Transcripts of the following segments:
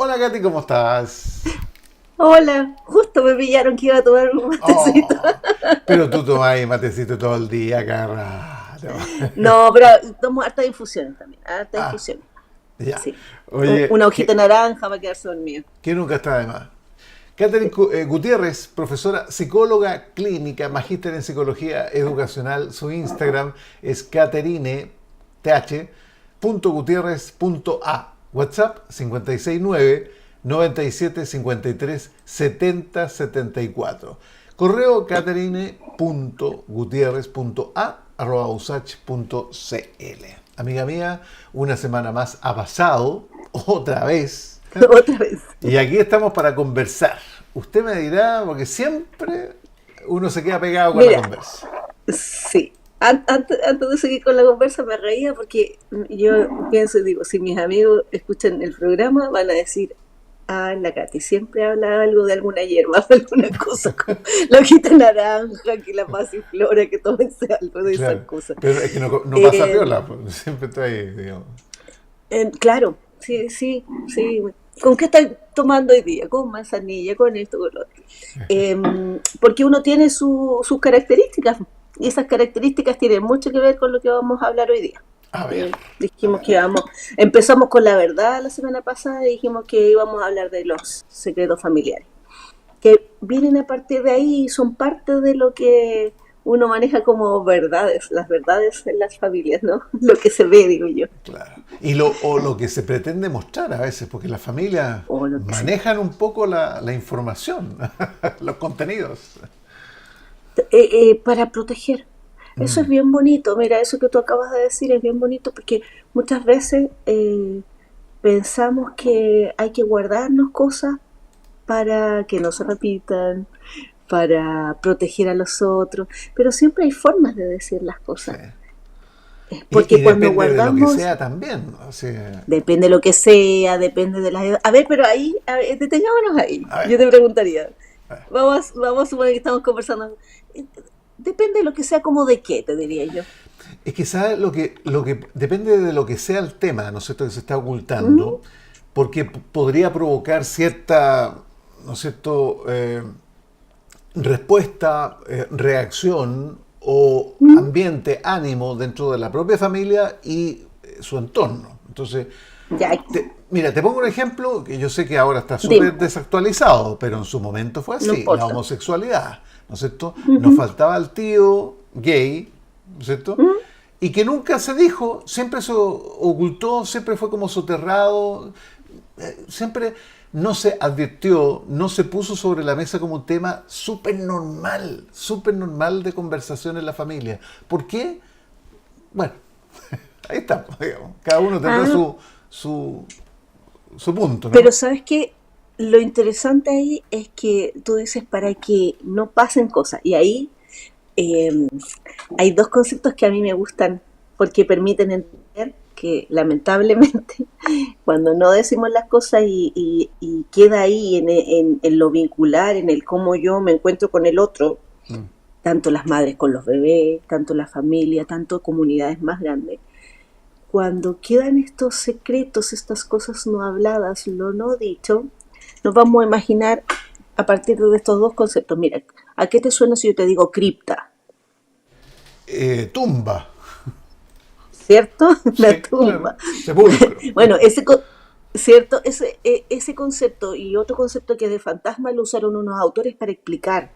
Hola Katy, ¿cómo estás? Hola, justo me pillaron que iba a tomar un matecito. Oh, pero tú tomás matecito todo el día, cada rato. No, pero tomo hartas infusiones también, hartas Ah, infusiones. ya. Sí. Oye, Una hojita naranja para quedarse dormido. que nunca está de más. Catherine Gutiérrez, profesora psicóloga clínica, magíster en psicología educacional. Su Instagram es caterine.gutierrez.a. WhatsApp 569 97 53 70 74. Correo caterine.gutierrez.a@usach.cl. Amiga mía, una semana más ha pasado, otra vez. Otra vez. Y aquí estamos para conversar. Usted me dirá, porque siempre uno se queda pegado con la Mira, conversa. sí. Antes de seguir con la conversa me reía porque yo pienso y digo, si mis amigos escuchan el programa van a decir, ah, la Katy siempre habla algo de alguna hierba, de alguna cosa, como la hojita naranja, que la pasiflora, que tómense algo de esas Claro, cosas. pero es que no pasa Eh, piola, pues, siempre está ahí, digamos. Claro, sí, sí, sí. ¿Con qué estás tomando hoy día? Con manzanilla, con esto, con lo otro. Porque uno tiene sus características y esas características tienen mucho que ver con lo que vamos a hablar hoy día. A ver, a Dijimos ver. que empezamos con la verdad la semana pasada y dijimos que íbamos a hablar de los secretos familiares que vienen a partir de ahí y son parte de lo que uno maneja como verdades, las verdades en las familias, ¿no? Lo que se ve, digo yo, Claro. O lo que se pretende mostrar a veces, porque las familias o lo que se manejan un poco la información, los contenidos. para proteger. Eso es Mm, bien bonito. Mira, eso que tú acabas de decir es bien bonito porque muchas veces pensamos que hay que guardarnos cosas para que no se repitan, para proteger a los otros, pero siempre hay formas de decir las sí. cosas. Y Porque cuando depende de lo que guardamos, sea también, ¿no? Sí. depende de lo que sea, depende de la edad. A ver, pero ahí, a ver, detengámonos ahí. A ver, Yo te preguntaría, a ver. vamos a suponer que estamos conversando. Depende de lo que sea, como de qué, te diría yo. Es que sabe lo que depende de lo que sea el tema, ¿no es cierto?, que se está ocultando, ¿Mm? porque podría provocar cierta, ¿no es cierto?, respuesta, reacción o ¿Mm? ambiente, ánimo dentro de la propia familia y su entorno. Entonces, Ya, mira, te pongo un ejemplo que yo sé que ahora está dime, súper desactualizado, pero en su momento fue no así, la importa. homosexualidad, ¿no es cierto? Nos Ujú. faltaba el tío gay, ¿no es cierto? ¿Mm? Y que nunca se dijo, siempre se ocultó, siempre fue como soterrado, siempre no se advirtió, no se puso sobre la mesa como un tema súper normal de conversación en la familia. ¿Por qué? Bueno, ahí está, digamos. Cada uno tendrá Ah, su, su punto, pero ¿no? sabes que lo interesante ahí es que tú dices para que no pasen cosas. Y ahí eh, hay dos conceptos que a mí me gustan porque permiten entender que lamentablemente cuando no decimos las cosas y queda ahí en lo vincular, en el cómo yo me encuentro con el otro, Mm. tanto las madres con los bebés, tanto la familia, tanto comunidades más grandes, cuando quedan estos secretos, estas cosas no habladas, lo no dicho, nos vamos a imaginar a partir de estos dos conceptos. Mira, ¿a qué te suena si yo te digo cripta? Tumba, ¿Cierto? La sí, claro. tumba. Sepulcro. Bueno, ¿cierto? Ese concepto y otro concepto que de fantasma lo usaron unos autores para explicar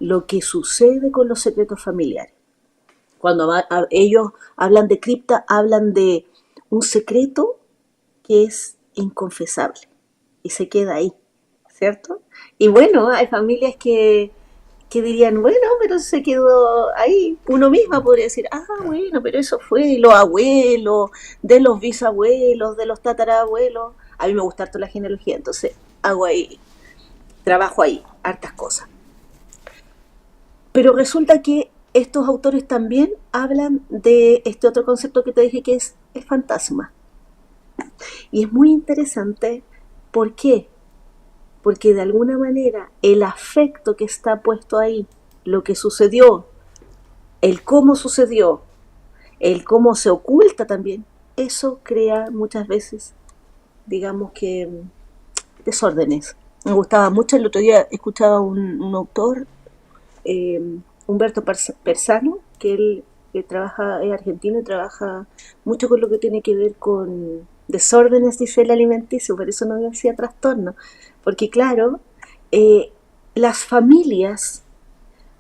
lo que sucede con los secretos familiares. Cuando ellos hablan de cripta, hablan de un secreto que es inconfesable y se queda ahí, ¿cierto? Y bueno, hay familias que dirían, bueno, pero se quedó ahí. Uno misma podría decir, ah, Claro. bueno, pero eso fue los abuelos, de los bisabuelos, de los tatarabuelos. A mí me gusta harto la genealogía, entonces hago ahí, trabajo ahí, hartas cosas. Pero resulta que estos autores también hablan de este otro concepto que te dije que es el fantasma. Y es muy interesante, ¿por qué? Porque de alguna manera el afecto que está puesto ahí, lo que sucedió, sucedió, el cómo se oculta también, eso crea muchas veces, digamos que desórdenes. Me gustaba mucho, el otro día escuchaba un autor, eh, Humberto Persano, que él trabaja, es argentino y trabaja mucho con lo que tiene que ver con desórdenes, dice el alimenticio, por eso no decía trastorno, porque claro, eh, las familias,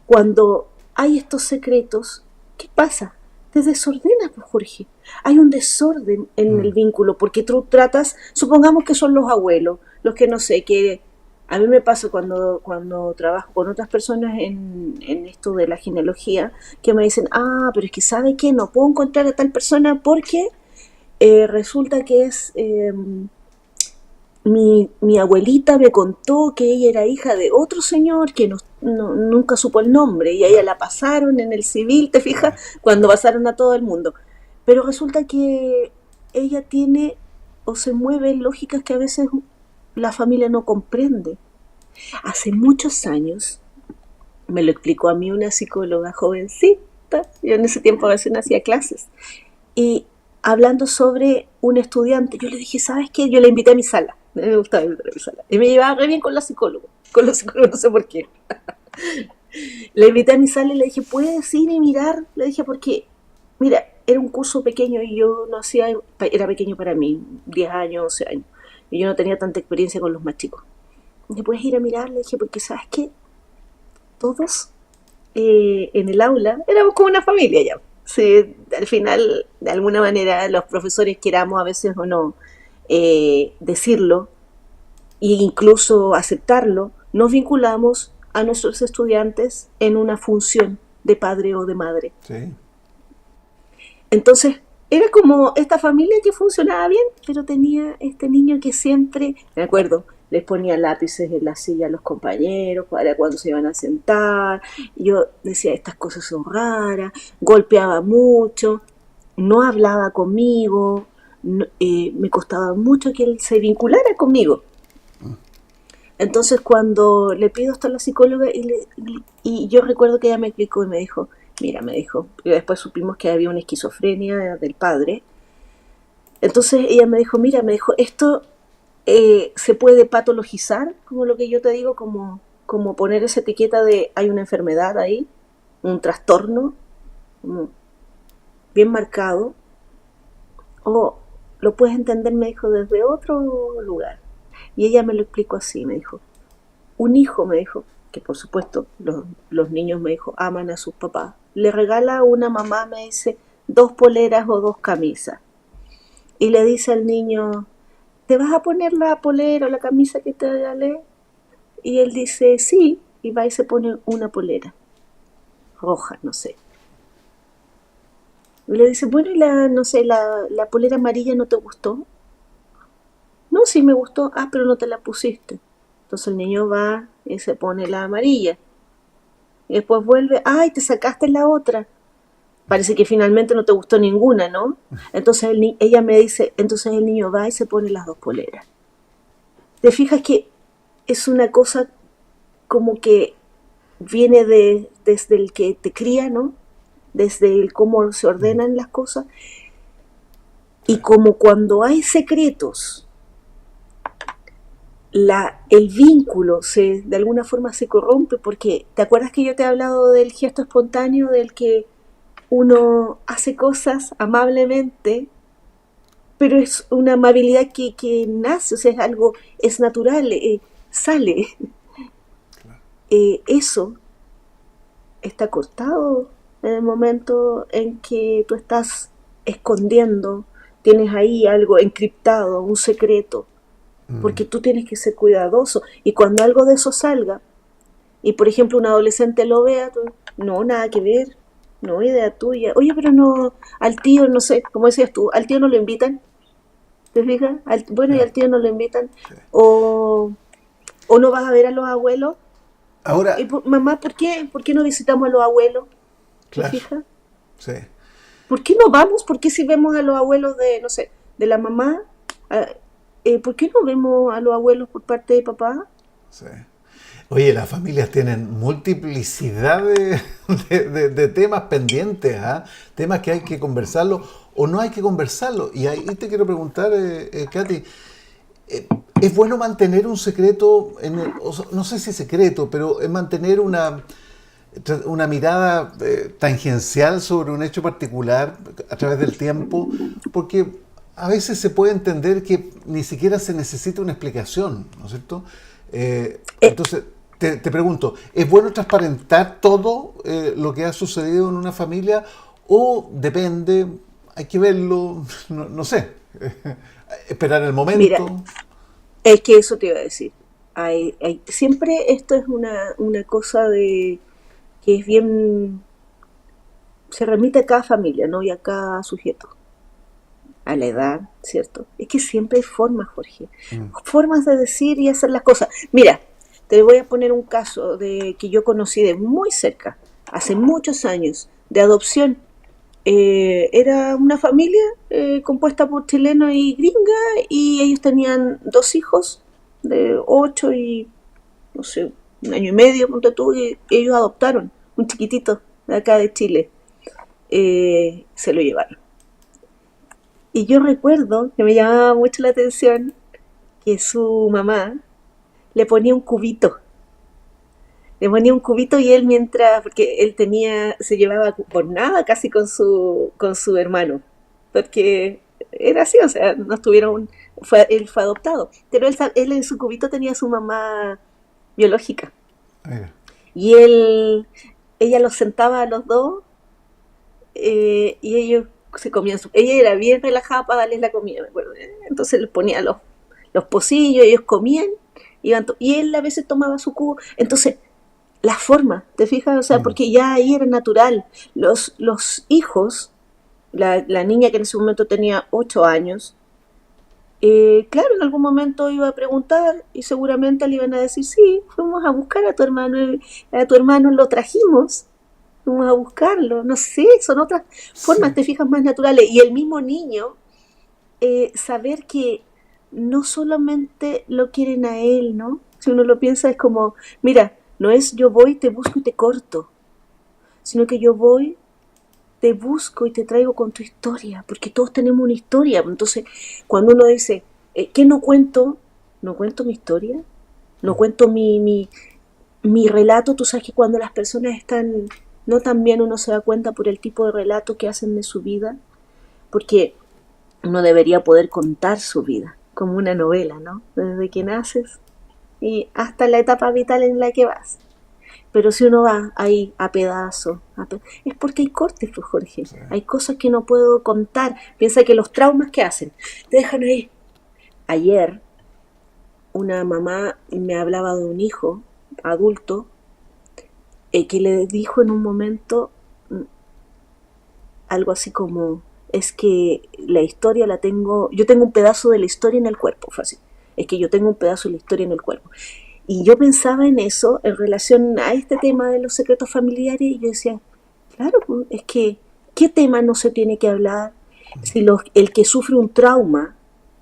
cuando hay estos secretos, ¿qué pasa? Te desordenas, pues, Jorge. Hay un desorden en el Mm. vínculo, porque tú tratas, supongamos que son los abuelos, los que no sé, que a mí me pasa cuando trabajo con otras personas en esto de la genealogía, que me dicen, ah, pero es que ¿sabe qué? No puedo encontrar a tal persona porque resulta que es mi abuelita me contó que ella era hija de otro señor que nunca supo el nombre y a ella Claro, la pasaron en el civil, ¿te fijas? claro, Cuando claro. pasaron a todo el mundo. Pero resulta que ella tiene o se mueve en lógicas que a veces la familia no comprende. Hace muchos años me lo explicó a mí una psicóloga jovencita, yo en ese tiempo a veces no hacía clases, y hablando sobre un estudiante, yo le dije, ¿sabes qué? Yo le invité a mi sala, me gustaba invitar a mi sala, y me llevaba re bien con los psicólogos no sé por qué. Le invité a mi sala y le dije, ¿puedes ir y mirar? Le dije, porque, mira, era un curso pequeño y yo no hacía, era pequeño para mí, 10 años, 11 años, y yo no tenía tanta experiencia con los más chicos. ¿Me puedes ir a mirar? Le dije, porque ¿sabes qué? Todos en el aula éramos como una familia ya. Sí, al final, de alguna manera, los profesores queramos a veces o no decirlo e incluso aceptarlo, nos vinculamos a nuestros estudiantes en una función de padre o de madre. Sí. Entonces, era como esta familia que funcionaba bien, pero tenía este niño que siempre, me acuerdo, les ponía lápices en la silla a los compañeros para cuando se iban a sentar. Yo decía, estas cosas son raras, golpeaba mucho, no hablaba conmigo, me costaba mucho que él se vinculara conmigo. Entonces cuando le pido esto a la psicóloga y yo recuerdo que ella me explicó y me dijo, mira, me dijo, y después supimos que había una esquizofrenia del padre. Entonces ella me dijo, mira, me dijo, esto se puede patologizar, como lo que yo te digo, como poner esa etiqueta de hay una enfermedad ahí, un trastorno bien marcado, o lo puedes entender, me dijo, desde otro lugar. Y ella me lo explicó así, me dijo, un hijo, me dijo, que por supuesto los niños, me dijo, aman a sus papás, le regala a una mamá, me dice, 2 poleras o 2 camisas. Y le dice al niño, ¿te vas a poner la polera o la camisa que te regalé? Y él dice, sí, y va y se pone una polera, roja, no sé. Y le dice, bueno, y no sé, la polera amarilla no te gustó. No, sí me gustó, ah, pero no te la pusiste. Entonces el niño va y se pone la amarilla. Y después vuelve, ay, te sacaste la otra. Parece que finalmente no te gustó ninguna, ¿no? Entonces ella me dice, entonces el niño va y se pone las 2 poleras. Te fijas que es una cosa como que viene desde el que te cría, ¿no? Desde el cómo se Mm. ordenan las cosas. Sí. Y como cuando hay secretos, el vínculo de alguna forma se corrompe, porque ¿te acuerdas que yo te he hablado del gesto espontáneo, del que uno hace cosas amablemente, pero es una amabilidad que nace, o sea, es algo, es natural, sale. Claro. Eso está cortado en el momento en que tú estás escondiendo, tienes ahí algo encriptado, un secreto, Mm. porque tú tienes que ser cuidadoso. Y cuando algo de eso salga, y por ejemplo un adolescente lo vea, tú, no, nada que ver, no, idea tuya. Oye, pero no, al tío, no sé, como decías tú, al tío no lo invitan, ¿te fijas? Bueno, y Claro. al tío no lo invitan. Sí. O, o no vas a ver a los abuelos. Ahora, Mamá, ¿por qué no visitamos a los abuelos? ¿Te claro, fijas? sí, ¿Por qué no vamos? ¿Por qué si vemos a los abuelos de, no sé, de la mamá? ah, ¿Por qué no vemos a los abuelos por parte de papá? sí. Oye, las familias tienen multiplicidad de temas pendientes, ¿ah? Temas que hay que conversarlo o no hay que conversarlo. Y ahí te quiero preguntar, Katy, es bueno mantener un secreto, no sé si secreto, pero es mantener una mirada tangencial sobre un hecho particular a través del tiempo, porque a veces se puede entender que ni siquiera se necesita una explicación, ¿no es cierto? Eh, Entonces, te pregunto, ¿es bueno transparentar todo lo que ha sucedido en una familia o depende, hay que verlo, no sé, esperar el Mira, momento? es que eso te iba a decir. Siempre esto es una cosa de que es bien, se remite a cada familia, ¿no? Y a cada sujeto, a la edad, ¿cierto? Es que siempre hay formas, Jorge, Mm, formas de decir y hacer las cosas. Mira, te voy a poner un caso de que yo conocí de muy cerca, hace muchos años, de adopción. Era una familia compuesta por chilenos y gringa y ellos tenían dos hijos de 8 y, no sé, un año y medio, ponte tú, y ellos adoptaron un chiquitito de acá de Chile. Se lo llevaron. Y yo recuerdo que me llamaba mucho la atención que su mamá le ponía un cubito. Le ponía un cubito y él mientras, porque él tenía, se llevaba por nada casi con su hermano. Porque era así, o sea, no estuvieron, él fue adoptado. Pero él en su cubito tenía a su mamá biológica. mira. Y ella los sentaba a los dos y ellos se comían ella era bien relajada para darles la comida, me acuerdo. Entonces les ponía los pocillos, ellos comían, y él a veces tomaba su cubo. Entonces, la forma, ¿te fijas? O sea, Mm. porque ya ahí era natural. Los hijos, la niña que en ese momento tenía 8 años, claro, en algún momento iba a preguntar y seguramente le iban a decir, sí, fuimos a buscar a tu hermano lo trajimos, fuimos a buscarlo, no sé, son otras formas, Sí. te fijas, más naturales. Y el mismo niño, saber que no solamente lo quieren a él, ¿no? Si uno lo piensa es como, mira, no es yo voy, te busco y te corto, sino que yo voy, te busco y te traigo con tu historia, porque todos tenemos una historia. Entonces, cuando uno dice, ¿qué no cuento? No cuento mi historia, no cuento mi relato. Tú sabes que cuando las personas están no tan bien, uno se da cuenta por el tipo de relato que hacen de su vida, porque uno debería poder contar su vida como una novela, ¿no? Desde que naces y hasta la etapa vital en la que vas. Pero si uno va ahí a pedazos, es porque hay cortes, pues Jorge. Sí. Hay cosas que no puedo contar. Piensa que los traumas que hacen, te dejan ahí. Ayer una mamá me hablaba de un hijo adulto que le dijo en un momento algo así como, es que la historia la tengo, yo tengo un pedazo de la historia en el cuerpo, fue así. Es que yo tengo un pedazo de la historia en el cuerpo. Y yo pensaba en eso en relación a este tema de los secretos familiares y yo decía, claro, pues, es que, ¿qué tema no se tiene que hablar? Si el que sufre un trauma,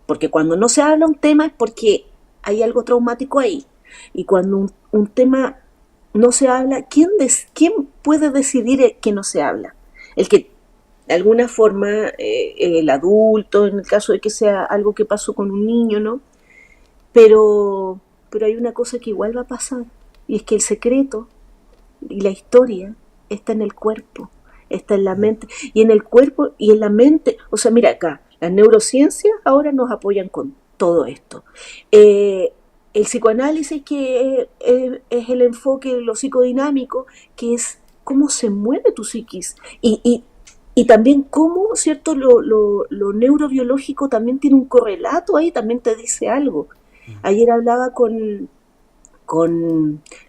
porque cuando no se habla un tema es porque hay algo traumático ahí. Y cuando un tema no se habla, ¿quién puede decidir que no se habla? El que de alguna forma el adulto, en el caso de que sea algo que pasó con un niño, ¿no? Pero hay una cosa que igual va a pasar, y es que el secreto y la historia está en el cuerpo, está en la mente, y en el cuerpo y en la mente. O sea, mira acá, las neurociencias ahora nos apoyan con todo esto. Eh, el psicoanálisis, que es el enfoque de lo psicodinámico, que es cómo se mueve tu psiquis, y también cómo, ¿cierto? Lo neurobiológico también tiene un correlato ahí, también te dice algo. Ayer hablaba con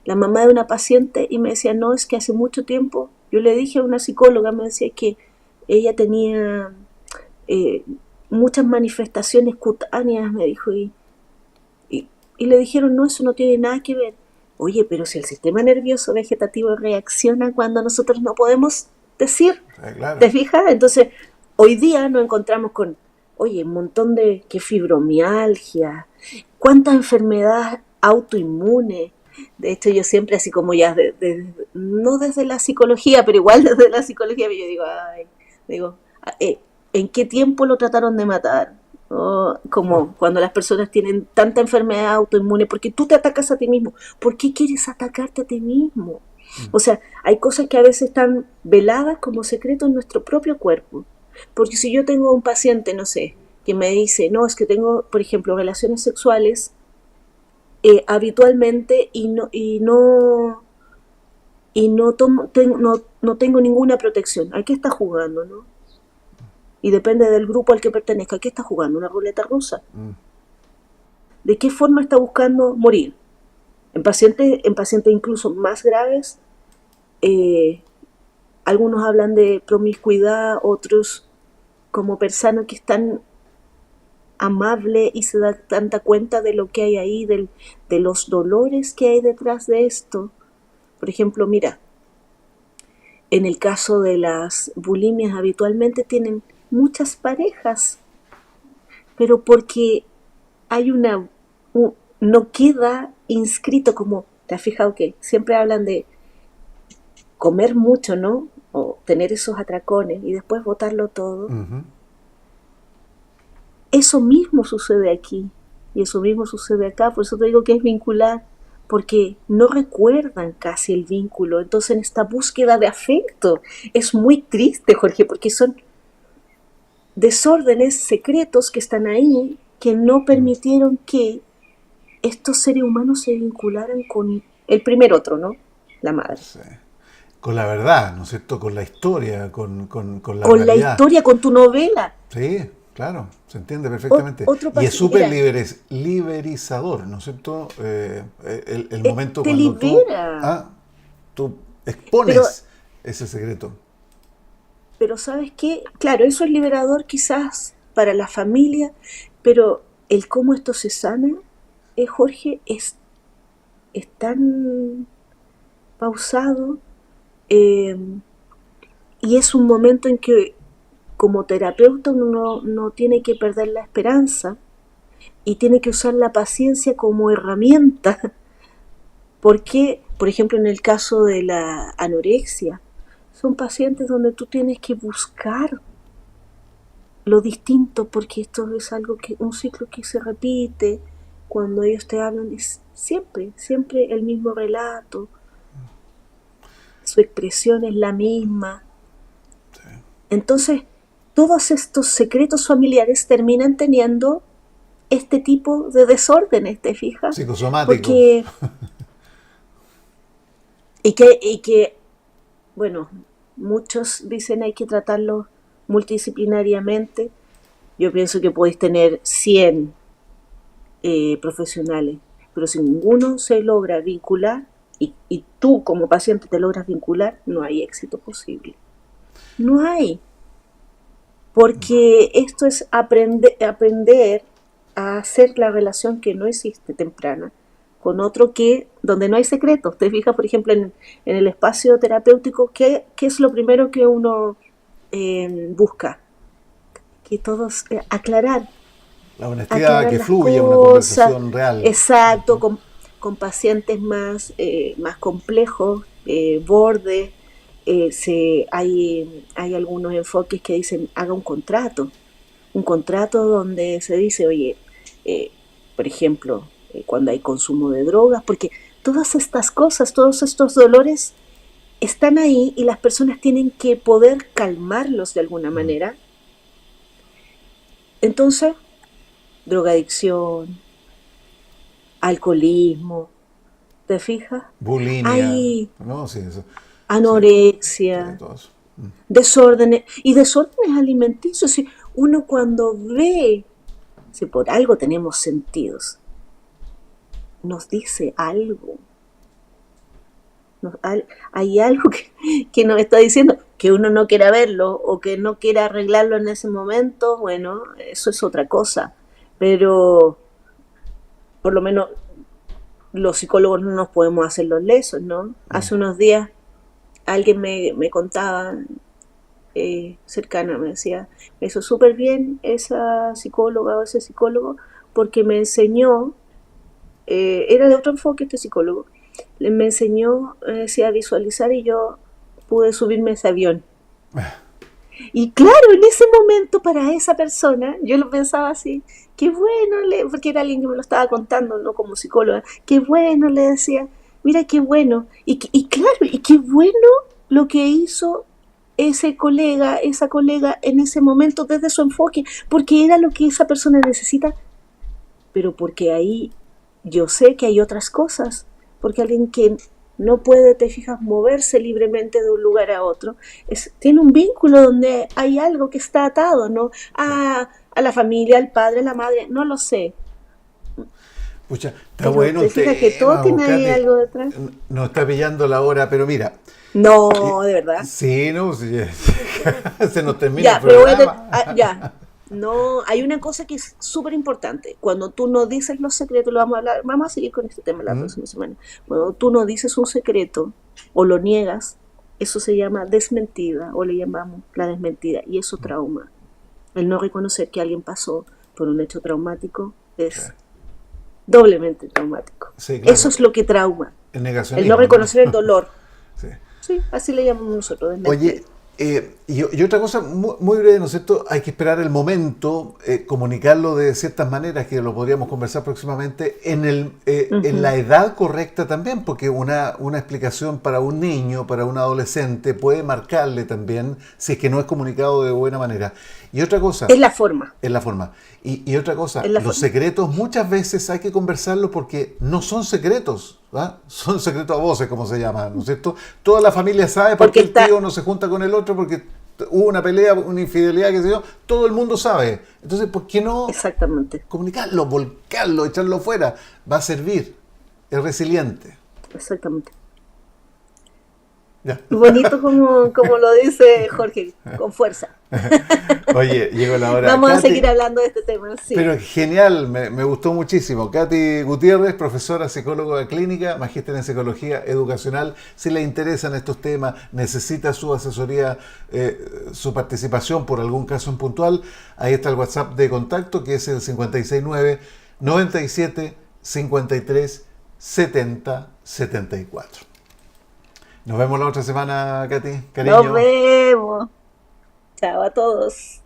la mamá de una paciente y me decía, no, es que hace mucho tiempo, yo le dije a una psicóloga, me decía que ella tenía eh, muchas manifestaciones cutáneas, me dijo, y le dijeron, no, eso no tiene nada que ver. Oye, pero si el sistema nervioso vegetativo reacciona cuando nosotros no podemos decir, Claro. ¿te fijas? Entonces, hoy día nos encontramos con, oye, un montón de que fibromialgia, cuántas enfermedades autoinmunes. De hecho, yo siempre así como ya, no desde la psicología, pero igual desde la psicología, yo digo, ay, digo, ¿en qué tiempo lo trataron de matar? como cuando las personas tienen tanta enfermedad autoinmune, porque tú te atacas a ti mismo. ¿Por qué quieres atacarte a ti mismo? O sea, hay cosas que a veces están veladas como secreto en nuestro propio cuerpo. Porque si yo tengo un paciente, no sé, que me dice, no, es que tengo, por ejemplo, relaciones sexuales habitualmente no tengo ninguna protección. ¿A qué está jugando, no? Y depende del grupo al que pertenezca. ¿A qué está jugando? ¿Una ruleta rusa? ¿De qué forma está buscando morir? En pacientes incluso más graves, eh, algunos hablan de promiscuidad, otros como personas que están amables y se dan tanta cuenta de lo que hay ahí, de los dolores que hay detrás de esto. Por ejemplo, mira, en el caso de las bulimias habitualmente tienen muchas parejas, pero porque hay no queda inscrito como, ¿te has fijado que siempre hablan de comer mucho, ¿no? O tener esos atracones y después botarlo todo. Ujú. Eso mismo sucede aquí y eso mismo sucede acá, por eso te digo que es vincular, porque no recuerdan casi el vínculo, entonces en esta búsqueda de afecto es muy triste, Jorge, porque son desórdenes secretos que están ahí que no permitieron que estos seres humanos se vincularan con el primer otro, ¿no? La madre. Sí. Con la verdad, ¿no es cierto? Con la historia, con la Con la realidad. historia, con tu novela. Sí, claro, se entiende perfectamente. Otro Y es paso, súper mira, liberizador, ¿no es cierto? El momento te cuando tú, libera, tú pero expones ese secreto. Pero ¿sabes qué? Claro, eso es liberador quizás para la familia, pero el cómo esto se sana, Jorge, es tan pausado, eh, y es un momento en que como terapeuta uno no tiene que perder la esperanza y tiene que usar la paciencia como herramienta, porque, por ejemplo, en el caso de la anorexia, son pacientes donde tú tienes que buscar lo distinto, porque esto es algo que, un ciclo que se repite, cuando ellos te hablan es siempre el mismo relato, su expresión es la misma. Entonces, todos estos secretos familiares terminan teniendo este tipo de desórdenes, ¿te fijas? Psicosomático. Porque, y que bueno, muchos dicen hay que tratarlos multidisciplinariamente. Yo pienso que podéis tener 100 profesionales, pero si ninguno se logra vincular y tú como paciente te logras vincular, no hay éxito posible. No hay, porque esto es aprender a hacer la relación que no existe temprana con otro que donde no hay secretos. Te fijas, por ejemplo, en el espacio terapéutico, ¿qué es lo primero que uno busca? Que todos La honestidad, aclarar que las fluya una cosas, conversación real, exacto, ¿cierto? con pacientes más complejos, bordes. Hay algunos enfoques que dicen haga un contrato donde se dice, oye, eh, por ejemplo, cuando hay consumo de drogas, porque todas estas cosas, todos estos dolores están ahí y las personas tienen que poder calmarlos de alguna manera. Entonces, drogadicción, alcoholismo, ¿te fijas? Bulimia, Hay ¿no? Sí, eso. Sí, sí, anorexia, todo eso. desórdenes alimenticios. Si uno cuando ve, si por algo tenemos sentidos, nos dice algo. Hay algo que nos está diciendo que uno no quiera verlo o que no quiera arreglarlo en ese momento, bueno, eso es otra cosa. Pero por lo menos los psicólogos no nos podemos hacer los lesos, ¿no? Hace unos días alguien me contaba, cercana, me decía, me hizo súper bien esa psicóloga o ese psicólogo porque me enseñó, era de otro enfoque este psicólogo, me enseñó, decía, a visualizar y yo pude subirme a ese avión. Y claro, en ese momento para esa persona, yo lo pensaba así, qué bueno, porque era alguien que me lo estaba contando, no como psicóloga, qué bueno, le decía, mira qué bueno. Y claro, y qué bueno lo que hizo ese colega, esa colega en ese momento desde su enfoque, porque era lo que esa persona necesita, pero porque ahí yo sé que hay otras cosas, porque alguien que no puede, te fijas, moverse libremente de un lugar a otro, tiene un vínculo donde hay algo que está atado, ¿no? A la familia, al padre, a la madre, no lo sé, Pucha, está pero bueno te el fijas que todo tema, tiene ahí Buscate. algo detrás. Nos está pillando la hora, pero mira, No, de verdad. sí, no, sí, se nos termina el Ya, pero programa. ya. No, hay una cosa que es súper importante. Cuando tú no dices los secretos, lo vamos a hablar, vamos a seguir con este tema la ¿Mm? próxima semana. Cuando tú no dices un secreto o lo niegas, eso se llama desmentida o le llamamos la desmentida y eso trauma. El no reconocer que alguien pasó por un hecho traumático es Claro. doblemente traumático. Sí, Eso claro. es lo que trauma. El El no negacionismo, ¿no? reconocer el dolor. Sí. Sí, así le llamamos nosotros, desmentir. Oye, y otra cosa muy, muy breve, ¿no es cierto? Hay que esperar el momento, comunicarlo de ciertas maneras, que lo podríamos conversar próximamente, en Ujú. la edad correcta también, porque una explicación para un niño, para un adolescente, puede marcarle también si es que no es comunicado de buena manera. Y otra cosa, Es la forma, es la forma. Y otra es cosa, la los forma. secretos muchas veces hay que conversarlos porque no son secretos, ¿ah? Son secretos a voces, como se llama, ¿no es cierto? Toda la familia sabe por qué Porque el está, tío no se junta con el otro, porque hubo una pelea, una infidelidad, qué sé yo, todo el mundo sabe. Entonces, ¿por qué no exactamente, comunicarlo, volcarlo, echarlo fuera? Va a servir, es resiliente. exactamente. Ya. Bonito como lo dice Jorge, con fuerza. Oye, llegó la hora. Vamos a seguir Katy, hablando de este tema, sí. pero genial, me gustó muchísimo. Katy Gutiérrez, profesora psicóloga clínica, magíster en psicología educacional. Si le interesan estos temas, necesita su asesoría, su participación por algún caso en puntual, ahí está el WhatsApp de contacto que es el 569 97 53 70 74. Nos vemos la otra semana, Katy. Nos Cariño. vemos. Chao a todos.